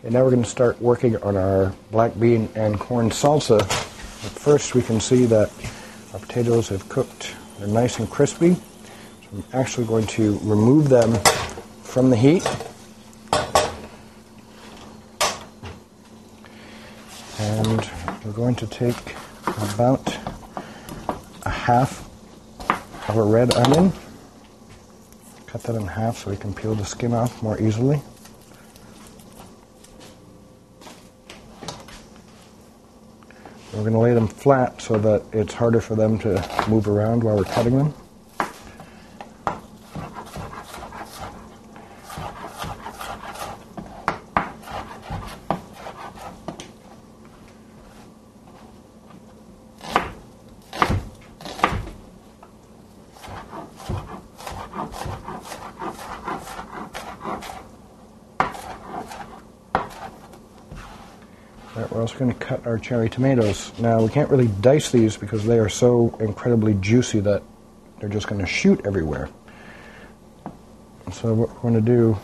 Okay, now we're going to start working on our black bean and corn salsa. But first we can see that our potatoes have cooked. They're nice and crispy. So I'm actually going to remove them from the heat. And we're going to take about a half of a red onion. Cut that in half so we can peel the skin off more easily. We're going to lay them flat so that it's harder for them to move around while we're cutting them. We're also going to cut our cherry tomatoes. Now, we can't really dice these because they are so incredibly juicy that they're just going to shoot everywhere. So what we're going to do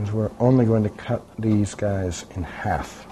is we're only going to cut these guys in half.